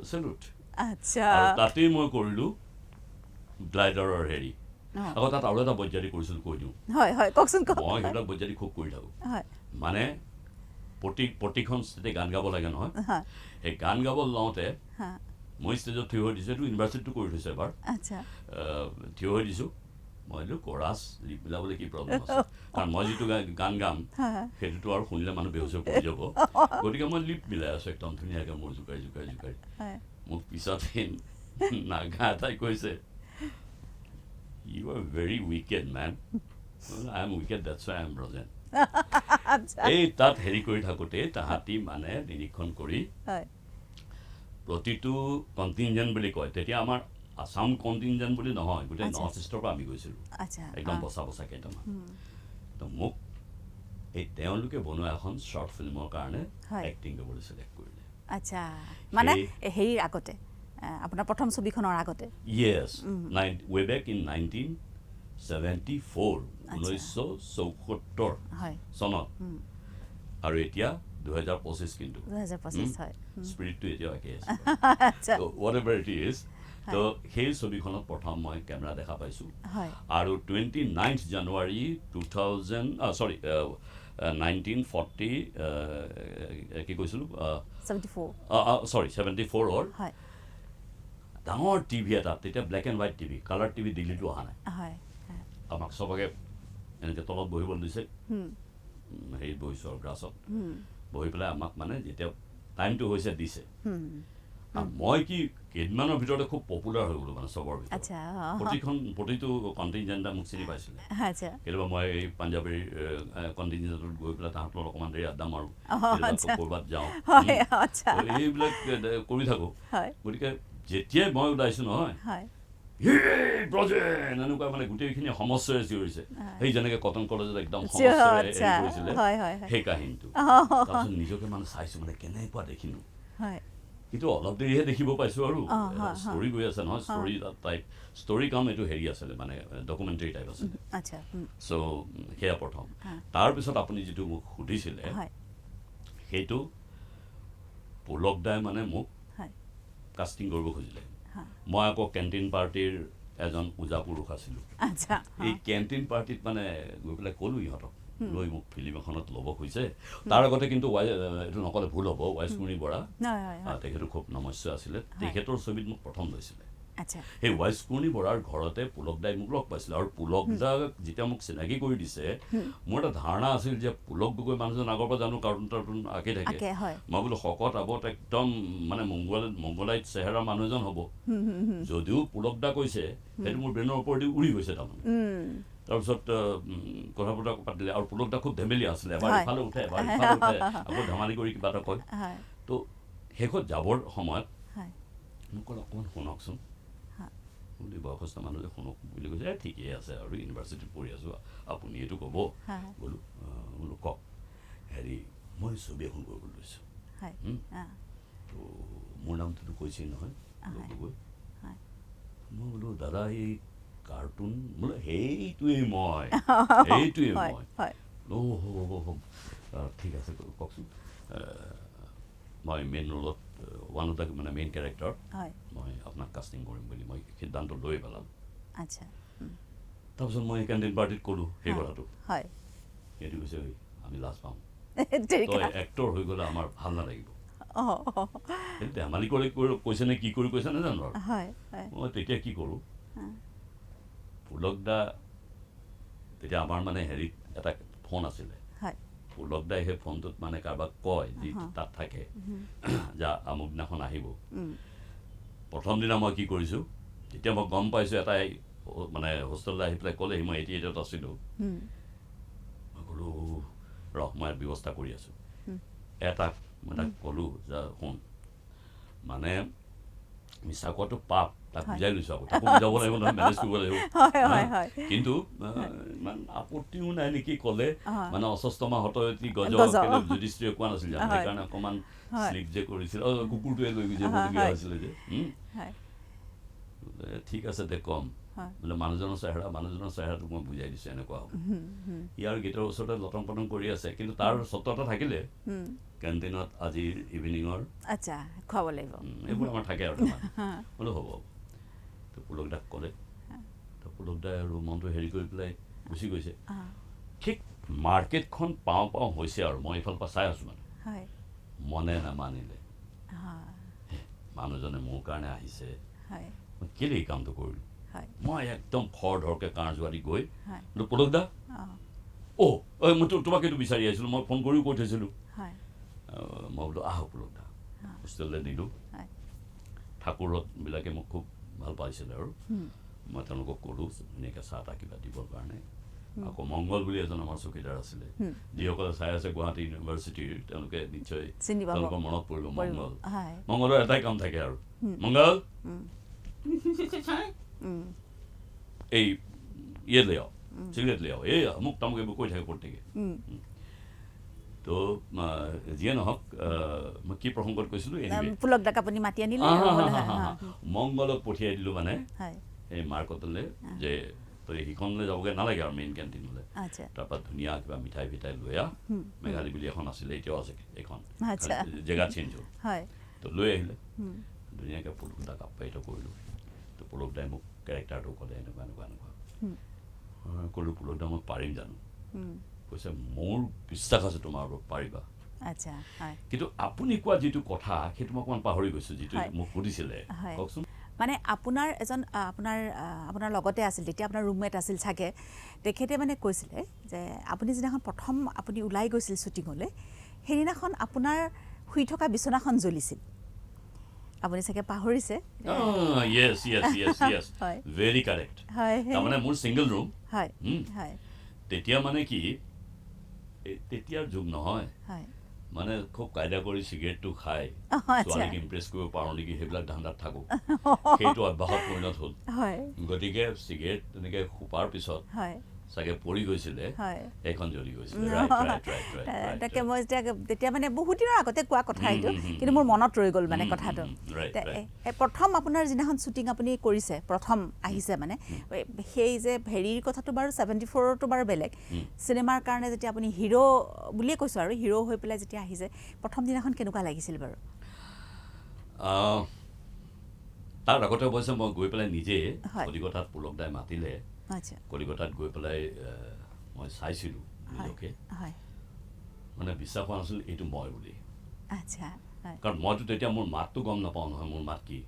চেলুট আৰু তাতেই মই কৰিলোঁ গ্লাইডাৰৰ হেৰি আকৌ তাত আৰু এটা বৈজ্ঞানিক কৰিছিলোঁ কৈ দিওঁ মই সেইবিলাক বৈজ্ঞানিক খুব কৰি থাকোঁ মানে প্ৰতিখন ষ্টেটে গান গাব লাগে নহয় সেই গান গাব লওঁতে মই ষ্টেজত থিয় হৈ দিছোঁ এইটো ইউনিভাৰ্চিটিটো কৰি থৈছোঁ এবাৰ থিয় হৈ দিছোঁ মই এইটো কোৰাছ লিপ মিলাবলৈ কি প্ৰব্লেম আছে কাৰণ মই যিটো গান গাম সেইটোতো আৰু শুনিলে মানুহ বেহুচ হৈ পৰি যাব গতিকে মই লিপ মিলাই আছোঁ একদম ধুনীয়াকৈ মোৰ জোকাৰি জোকাৰি জোকাৰি মোক পিছত নাগা এটাই কৈছে you are very wicked men I am wicked that's why I am Brajen এই তাত হেৰি কৰি থাকোঁতে তাহাঁতি মানে নিৰীক্ষণ কৰি প্ৰতিটো কণ্টিনজেণ্ট বুলি কয় তেতিয়া আমাৰ আসাম কণ্টিনজেণ্ট বুলি নহয় গোটেই নৰ্থ ইষ্টৰ পৰা আমি গৈছিলোঁ একদম বচা বচা কেইটামান তো মোক এই তেওঁলোকে বনোৱা এখন শ্বৰ্ট ফিল্মৰ কাৰণে এক্টিং কৰিবলৈ চিলেক্ট কৰিলে আচ্ছা মানে হেৰিৰ আগতে আপোনাৰ প্ৰথম ছবিখনৰ আগতে য়েছ ৱে বেক ইন 1974 1974 চনত আৰু এতিয়া 2025 কিন্তু স্পিৰিটটো এতিয়াও একেই আছে হোৱাট এভাৰ ইট ইজ তো সেই ছবিখনত প্ৰথম মই কেমেৰা দেখা পাইছোঁ আৰু 29 জানুৱাৰী 1940 কি কৈছিলোঁ 74 হয় ডাঙৰ টিভি এটা তেতিয়া black and white TV colour TV দিল্লীতো অহা নাই হয় আমাক চবকে এনেকৈ তলত বহিবলৈ দিছে হেৰিত বহিছোঁ আৰু গ্ৰাছত বহি পেলাই আমাক মানে যেতিয়া টাইমটো হৈছে দিছে মই কি কেইদিনমানৰ ভিতৰতে খুব পপুলাৰ হৈ গ'লো মানে চবৰ ভিতৰত প্ৰতিটো কণ্টিনজেণ্টে মোক চিনি পাইছিলে কেতিয়াবা মই এই পাঞ্জাৱীৰ কণ্টিনজেণ্টত গৈ পেলাই তাহাঁতৰ অকণমান দেৰি আড্ডা মাৰোঁ ক'ৰবাত যাওঁ এইবিলাক কৰি থাকোঁ গতিকে যেতিয়াই মই ওলাইছোঁ নহয় এনেকুৱা মানে গোটেইখিনি সমস্যাৰে চিঞৰিছে সেই যেনেকৈ কটন কলেজত একদম সমস্যাৰে কৰিছিলে সেই কাহিনীটো তাৰপিছত নিজকে মানে চাইছোঁ মানে কেনেকুৱা দেখিলোঁ কিন্তু অলপ দেৰিহে দেখিব পাইছোঁ আৰু ষ্টৰি গৈ আছে নহয় ষ্টৰি টাইপ ষ্টৰি কাম এইটো হেৰি আছিলে মানে ডকুমেণ্টাৰী টাইপ আছিলে চ' সেয়া প্ৰথম তাৰপিছত আপুনি যিটো মোক সুধিছিলে সেইটো পুলক দাই মানে মোক কাষ্টিং কৰিব খুজিলে মই আকৌ কেণ্টিন পাৰ্টিৰ এজন পূজা পুৰুষ আছিলোঁ এই কেণ্টিন পাৰ্টিত মানে গৈ পেলাই ক'লোঁ ইহঁতক লৈ মোক ফিল্ম এখনত ল'ব খুজিছে তাৰ আগতে কিন্তু এইটো নক'লে ভুল হ'ব ৱাইচমণি বৰা তেখেতো খুব নমস্য আছিলে তেখেতৰ ছবিত মোক প্ৰথম লৈছিলে সেই ৱাইচমণি বৰাৰ ঘৰতে পুলক দাই মোক লগ পাইছিলে আৰু পুলক দাক যেতিয়া মোক চিনাকি কৰি দিছে মোৰ এটা ধাৰণা আছিল যে পুলক গগৈ মানুহজন আগৰ পৰা জানো কাৰ্টুন টাৰ্টুন আঁকি থাকে মই বোলো শকত আবত একদম মানে মংগলাইট চেহেৰা মানুহ এজন হ'ব যদিও পুলক দা কৈছে সেইটো মোৰ ব্ৰেইনৰ ওপৰেদি উৰি গৈছে তাৰমানে তাৰপিছত কথা বতৰা পাতিলে আৰু পুলক দা খুব ধেমেলীয়া আছিলে এবাৰ ইফালে উঠে এবাৰ ইফালে উঠে আকৌ ধেমালি কৰি কিবা এটা কয় তো শেষত যাবৰ সময়ত মোক ক'লে অকণমান শুনকচোন বুলি বয়সস্থ মানুহ যে শুনক বুলি কৈছে ঠিকেই আছে আৰু ইউনিভাৰ্চিটিত পঢ়ি আছোঁ আপুনি এইটো ক'ব বোলো কওক হেৰি মই ছবি এখন কৰিবলৈ লৈছোঁ তো মোৰ নামটোতো কৈছেই নহয় গগৈ মই বোলো দাদা এই কাৰ্টুন বোলে সেইটোৱেই মই ঠিক আছে কওকচোন মই মেইন ৰোলত ওৱান অফ দ্য মানে মেইন কেৰেক্টাৰ মই আপোনাক কাষ্টিং কৰিম বুলি মই সিদ্ধান্ত লৈ পেলালোঁ তাৰপিছত মই কেণ্টিন পাৰ্টিত ক'লোঁ সেই কথাটো সিহঁতি কৈছে আমি লাজ পাওঁ তই এক্টৰ হৈ গ'লে আমাৰ ভাল নালাগিব ধেমালি কৰি কৈছে নে কি কৰি কৈছে নাজানো আৰু মই তেতিয়া কি কৰোঁ পুলক দা তেতিয়া আমাৰ মানে হেৰিত এটা ফোন আছিলে পুলক দাই সেই ফোনটোত মানে কাৰোবাক কয় যি তাত থাকে যা আমুক দিনাখন আহিব প্ৰথম দিনা মই কি কৰিছোঁ যেতিয়া মই গম পাইছোঁ এটাই মানে হোষ্টেললৈ আহি পেলাই ক'লেহি মই 88ত আছিলোঁ মই ক'লোঁ ৰহ মই ব্যৱস্থা কৰি আছোঁ এটাক মই তাক ক'লোঁ যে শুন মানে মিছা কোৱাটো পাপ তাক বুজাই লৈছোঁ আকৌ তাকো বুজাব লাগিব নহয় মেনেজ কৰিব লাগিব কিন্তু ইমান আপত্তিও নাই নেকি ক'লে মানে অস্বস্থমা হতয়তী গজ যুধিষ্ঠিৰে কোৱা নাছিল জানো সেইকাৰণে অকণমান শ্লিপ যে কৰিছিল কুকুৰটোৱে লৈ যাবলগীয়া হৈছিলে যে ঠিক আছে দে কম বোলে মানুহজনৰ চেহেৰাটোক মই বুজাই দিছোঁ এনেকুৱা হ'ব ইয়াৰ গেটৰ ওচৰতে লটং পটং কৰি আছে কিন্তু তাৰ চৰ্ত এটা থাকিলে কেণ্টিনত আজিৰ ইভিনিঙৰ খুৱাব লাগিব এইবোৰ আমাৰ থাকে আৰু বোলো হ'ব তো পুলক দাক ক'লে তো পুলক দাই আৰু মনটো হেৰি কৰি পেলাই গুচি গৈছে ঠিক মাৰ্কেটখন পাওঁ হৈছে আৰু মই এইফালৰ পৰা চাই আছোঁ মানে মনে নামানিলে মানুহজনে মোৰ কাৰণে আহিছে মই কেলৈ এই কামটো কৰিলোঁ মই একদম খৰ ধৰকৈ কাঁড় জোৱাৰি গৈ বোলো পুলক দা মই তোমাক এইটো বিচাৰি আহিছিলোঁ মই ফোন কৰিও কৈ থৈছিলোঁ মই বোলো আহক পুলক দা হোষ্টেললৈ দিলোঁ ঠাকুৰবিলাকে মোক খুব ভাল পাইছিলে আৰু মই তেওঁলোকক ক'লোঁ ধুনীয়াকৈ চাহ তাহ কিবা দিবৰ কাৰণে আকৌ মংগল বুলি এজন আমাৰ চকীদাৰ আছিলে যিসকলে চাই আছে গুৱাহাটী ইউনিভাৰ্চিটিৰ তেওঁলোকে নিশ্চয় তেওঁলোকৰ মনত পৰিব মংগলৰ এটাই কাম থাকে আৰু মংগল এই ইয়ে লৈ আও চিগাৰেট লৈ আও এই মোক তামুক এইবোৰ কৈ থাকে প্ৰত্যেকে তো যিয়ে নহওক মই কি প্ৰসংগত কৈছিলোঁ পুলক দাক আপুনি মাতি আনিলে মংগলক পঠিয়াই দিলোঁ মানে এই মাৰ্কটলৈ যে তই সিখনলৈ যাবগৈ নালাগে আৰু মেইন কেণ্টিনলৈ তাৰপৰা ধুনীয়া কিবা মিঠাই ফিঠাই লৈ আহ মেঘালী বুলি এখন আছিলে এতিয়াও আছে এইখন জেগা চেঞ্জ হ'ল তো লৈ আহিলে ধুনীয়াকৈ পুলক দাক আপ্যায়িত কৰিলোঁ তো পুলক দাই মোক কেৰেক্টাৰটো ক'লে এনেকুৱা ক'লোঁ পুলক দা মই পাৰিম জানো কৈছে মোৰ বিশ্বাস আছে তোমাৰ ওপৰত পাৰিবা আচ্ছা হয় কিন্তু আপুনি কোৱা যিটো কথা সেইটো মই অকণমান পাহৰি গৈছোঁ যিটো মোক সুধিছিলে কওকচোন মানে আপোনাৰ এজন আপোনাৰ লগতে আছিল তেতিয়া আপোনাৰ ৰুমমেট আছিল চাগে তেখেতে মানে কৈছিলে যে আপুনি যিদিনাখন প্ৰথম আপুনি ওলাই গৈছিল শ্বুটিঙলৈ সেইদিনাখন আপোনাৰ শুই থকা বিচনাখন জ্বলিছিল আপুনি চাগে পাহৰিছে য়েছ য়েছ য়েছ য়েছ ভেৰি কাৰেক্ট তাৰমানে মোৰ ছিংগল ৰুম হয় হয় তেতিয়া মানে কি তেতিয়াৰ যুগ নহয় মানে খুব কায়দা কৰি চিগাৰেটটো খাই ছোৱালীক ইমপ্ৰেছ কৰিব পাৰোঁ নেকি সেইবিলাক ধান্দাত থাকোঁ সেইটো অভ্যাসত পৰিণত হ'ল গতিকে চিগাৰেট তেনেকৈ খোপাৰ পিছত চাগে পৰি গৈছিলে সেইখন জ্বলি গৈছিলে তাকে মই তেতিয়া মানে বহুত দিনৰ আগতে কোৱা কথা এইটো কিন্তু মোৰ মনত ৰৈ গ'ল মানে কথাটো প্ৰথম আপোনাৰ যিদিনাখন শ্বুটিং আপুনি কৰিছে প্ৰথম আহিছে মানে সেই যে হেৰিৰ কথাটো বাৰু 74ৰটো বাৰু বেলেগ চিনেমাৰ কাৰণে যেতিয়া আপুনি হিৰো বুলিয়ে কৈছোঁ আৰু হিৰো হৈ পেলাই যেতিয়া আহিছে প্ৰথম দিনাখন কেনেকুৱা লাগিছিল বাৰু তাৰ আগতে অৱশ্যে মই গৈ পেলাই নিজে কলিকতাত পুলকদাই মাতিলে কলিকতাত গৈ পেলাই মই চাইছিলোঁ নিজকে মানে বিশ্বাস হোৱা নাছিল এইটো মই বুলি কাৰণ মইতো তেতিয়া মোৰ মাতটো গম নাপাওঁ নহয় মোৰ মাত কি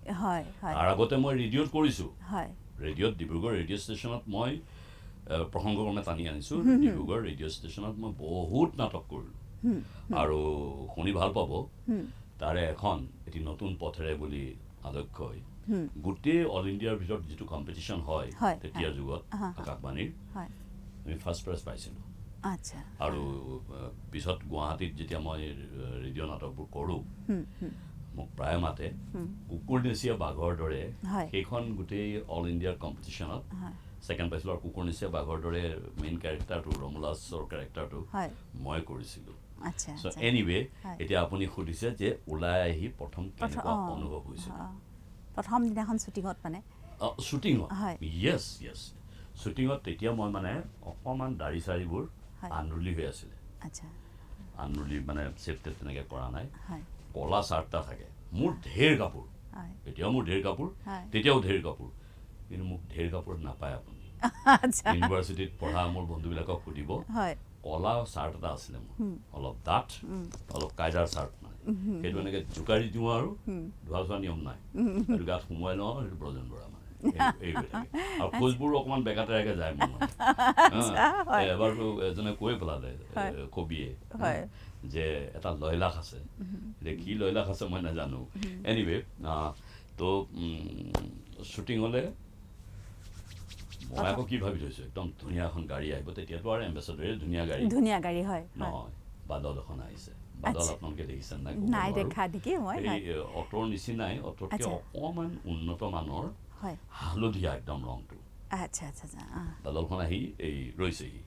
তাৰ আগতে মই ৰেডিঅ'ত কৰিছোঁ ৰেডিঅ'ত ডিব্ৰুগড় ৰেডিঅ' ষ্টেচনত মই প্ৰসংগক্ৰমে টানি আনিছোঁ ডিব্ৰুগড় ৰেডিঅ' ষ্টেচনত মই বহুত নাটক কৰিলোঁ আৰু শুনি ভাল পাব তাৰে এখন এটি নতুন পথেৰে বুলি আলক্ষ্যই গোটেই অল ইণ্ডিয়াৰ ভিতৰত যিটো কম্পিটিশ্যন হয় তেতিয়াৰ যুগত আকাশবাণীৰ আমি ফাৰ্ষ্ট প্ৰাইজ পাইছিলোঁ আৰু পিছত গুৱাহাটীত যেতিয়া মই ৰেডিঅ' নাটকবোৰ কৰোঁ মোক প্ৰায় মাতে কুকুৰ নেচিয়া বাঘৰ দৰে সেইখন গোটেই অল ইণ্ডিয়াৰ কম্পিটিশ্যনত ছেকেণ্ড পাইছিলোঁ আৰু কুকুৰ নেচিয়া বাঘৰ দৰে মেইন কেৰেক্টাৰটো ৰমুলাছৰ কেৰেক্টাৰটো মই কৰিছিলোঁ চ' এনিৱে এতিয়া আপুনি সুধিছে যে ওলাই আহি প্ৰথম কেনেকুৱা অনুভৱ হৈছিল প্ৰথম দিনাখন শ্বুটিঙত মানে শ্বুটিঙত য়েছ য়েছ শ্বুটিঙত তেতিয়া মই মানে অকণমান দাড়ি চাৰিবোৰ আন্দুলি হৈ আছিলে আন্দুলি মানে চেফটেড তেনেকৈ কৰা নাই কলা চাৰ্ট এটা থাকে মোৰ ঢেৰ কাপোৰ এতিয়াও মোৰ ঢেৰ কাপোৰ তেতিয়াও ঢেৰ কাপোৰ কিন্তু মোক ঢেৰ কাপোৰ নাপায় আপুনি ইউনিভাৰ্চিটিত পঢ়া মোৰ বন্ধুবিলাকক সুধিব কলা চাৰ্ট এটা আছিলে মোৰ অলপ ডাঠ অলপ কাইদাৰ চাৰ্ট মানে সেইটো এনেকৈ জোকাৰি দিওঁ আৰু ধোৱা চোৱা নিয়ম নাই সেইটো গাত সোমোৱাই লওঁ সেইটো ব্ৰজেন বৰা মানে এইবোৰ থাকে আৰু খোজবোৰো অকণমান বেকা তেৰাকৈ যায় মোৰ মানে এবাৰতো এজনে কৈ পেলালে কবিয়ে যে এটা লয়লাস আছে এতিয়া কি লয়লাস আছে মই নাজানো এনিৱে তো শ্বুটিঙলৈ মই আকৌ কি ভাবি থৈছোঁ একদম ধুনীয়া এখন গাড়ী আহিব তেতিয়াতো আৰু এম্বেচাডৰে ধুনীয়া গাড়ী হয় নহয় বাদল এখন আহিছে বাদল আপোনালোকে দেখিছে নাই দেখা দেখি মই অটোৰ নিচিনাই অটোতকৈ অকণমান উন্নত মানৰ হালধীয়া একদম ৰংটো বাদলখন আহি এই ৰৈছেহি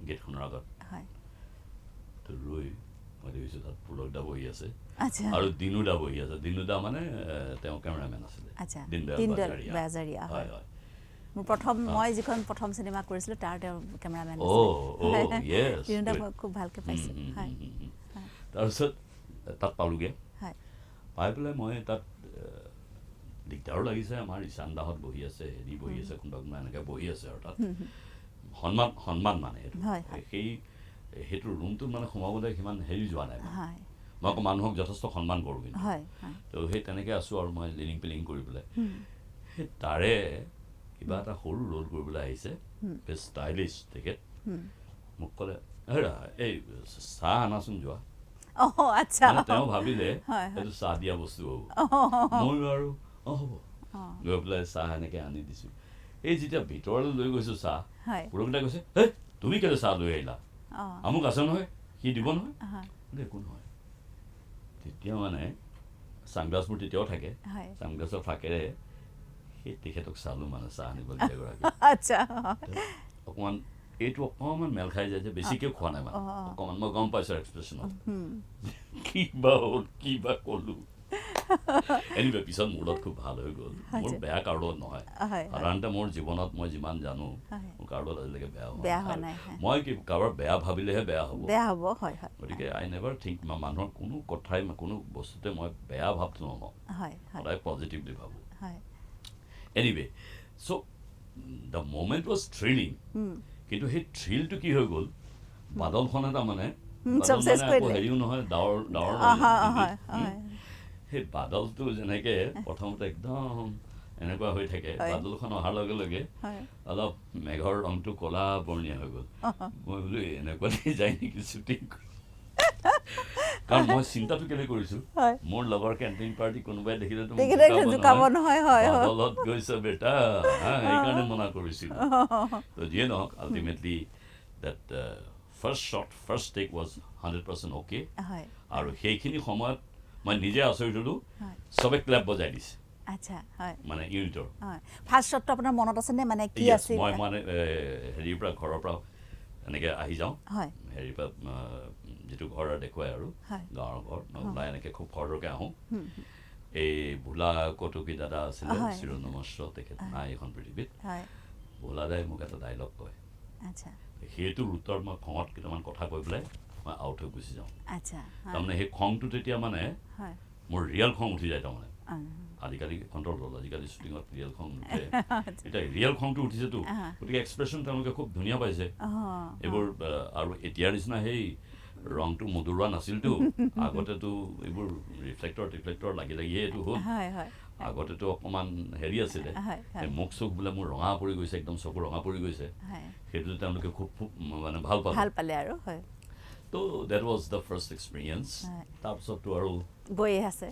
গেটখনৰ আগত ৰৈ মই দেখিছোঁ তাত পুলকদা বহি আছে আৰু দিনুদা বহি আছে দিনুদা মানে তেওঁ কেমেৰামেন আছিলে দীনদয়াল বাজাৰীয়া হয় মোৰ প্ৰথম মই যিখন প্ৰথম চিনেমা কৰিছিলোঁ তাৰ তেওঁ কেমেৰামেন দিনুদা খুব ভালকৈ পাইছোঁ তাৰপিছত তাত পালোঁগৈ পাই পেলাই মই তাত দিগদাৰো লাগিছে আমাৰ ঈশানদাহঁত বহি আছে হেৰি বহি আছে কোনোবা কোনোবা এনেকৈ বহি আছে আৰু তাত সন্মান মানে সেইটো ৰুমটোত মানে সোমাবলৈ সিমান হেৰি যোৱা নাই মই আকৌ মানুহক যথেষ্ট সন্মান কৰোঁ কিন্তু তো সেই তেনেকৈ আছোঁ আৰু মই লিনিং পিলিং কৰি পেলাই সেই তাৰে কিবা এটা সৰু ৰোল কৰিবলৈ আহিছে বেছ ষ্টাইলিছ তেখেত মোক ক'লে হেৰা এই চাহ আনাচোন যোৱা তেওঁ ভাবিলে এইটো চাহ দিয়া বস্তু হ'ব ময়ো আৰু হ'ব গৈ পেলাই চাহ এনেকৈ আনি দিছোঁ এই যেতিয়া ভিতৰলৈ লৈ গৈছোঁ চাহ পুৰকদাই কৈছে হে তুমি কেলৈ চাহ লৈ আহিলা আমুক আছে নহয় সি দিব নহয় একো নহয় তেতিয়া মানে ছানগ্লাছবোৰ তেতিয়াও থাকে ছানগ্লাছৰ ফাকেৰে সেই তেখেতক চালোঁ মানে চাহ আনিবলৈ এগৰাকী অকণমান এইটো অকণমান মেল খাই যায় যে বেছিকৈ খোৱা নাই মানে অকণমান মই গম পাইছোঁ এক্সপ্ৰেশ্যনত কিবা হ'ল কিবা ক'লোঁ এনিৱে পিছত মোৰ লগত খুব ভাল হৈ গ'ল মোৰ বেয়া কাৰোবাত নহয় সাধাৰণতে মোৰ জীৱনত মই যিমান জানো মোৰ কাৰোবাত আজিলৈকে বেয়া হোৱা নাই মই কি কাৰোবাৰ বেয়া ভাবিলেহে বেয়া হ'ব গতিকে আই নেভাৰ থিংক মানুহৰ কোনো কথাই কোনো বস্তুতে মই বেয়া ভাৱটো নলওঁ সদায় পজিটিভলি ভাবোঁ anyway so' the moment was thrilling কিন্তু সেই থ্ৰিলটো কি হৈ গ'ল বাদলখন এটা মানে চব চেছ কৰি দিলে। হেৰিও নহয় ডাৱৰ হয় হয় সেই বাদলটো যেনেকে প্ৰথমতে একদম এনেকুৱা হৈ থাকে বাদলখন অহাৰ লগে লগে অলপ মেঘৰ ৰংটো ক'লা বৰণীয়া হৈ গ'ল মই বোলো এনেকুৱা যায় নেকি শ্বুটিং কাৰণ মই চিন্তাটো কেলে কৰিছোঁ মোৰ লগৰ কেণ্টিন পাৰ্টি কোনোবাই দেখিলেতো জোকাব নহয় বাদলত গৈছে বেটা সেইকাৰণে মনা কৰিছিলোঁ তো যিয়ে নহওক ultimately that first shot first take was 100% okay আৰু সেইখিনি সময়ত মই নিজে আচৰিত হ'লোঁ চবে ক্লেপ বজাই দিছে আচ্ছা হয় মানে ইউনিটৰ ফাৰ্ষ্ট শ্বটটো আপোনাৰ মনত আছেনে মানে কি আছিল মই মানে হেৰিৰ পৰা ঘৰৰ পৰা এনেকৈ আহি যাওঁ হেৰিৰ পৰা যিটো ঘৰ দেখুৱাই আৰু গাঁৱৰ ঘৰ ওলাই এনেকৈ খুব খৰকৈ আহোঁ এই ভোলা কটকী দাদা আছিলে চিৰনমস্য তেখেত নাই এখন পৃথিৱীত ভোলাদাই মোক এটা ডাইলগ কয় সেইটোৰ উত্তৰত মই খঙত কেইটামান কথা কৈ পেলাই মই আউট হৈ গুচি যাওঁ তাৰমানে সেই খংটো তেতিয়া মানে মোৰ ৰিয়েল খং উঠি যায় তাৰমানে আজিকালি কণ্ট্ৰল হ'ল আজিকালি শ্বুটিঙত ৰিয়েল খং নুঠে এতিয়া ৰিয়েল খংটো উঠিছেতো গতিকে এক্সপ্ৰেশ্যন তেওঁলোকে খুব ধুনীয়া পাইছে এইবোৰ আৰু এতিয়াৰ নিচিনা সেই ৰংটো মধুৰোৱা নাছিলতো আগতেতো এইবোৰ ৰিফ্লেক্টৰ লাগি লাগিয়ে এইটো হ'ল আগতেতো অকণমান হেৰি আছিলে মুখ চুখ বোলে মোৰ ৰঙা পৰি গৈছে একদম চকু ৰঙা পৰি গৈছে সেইটো তেওঁলোকে খুব মানে ভাল পালে আৰু তো that was the first experience তাৰপিছততো আৰু গৈ আছে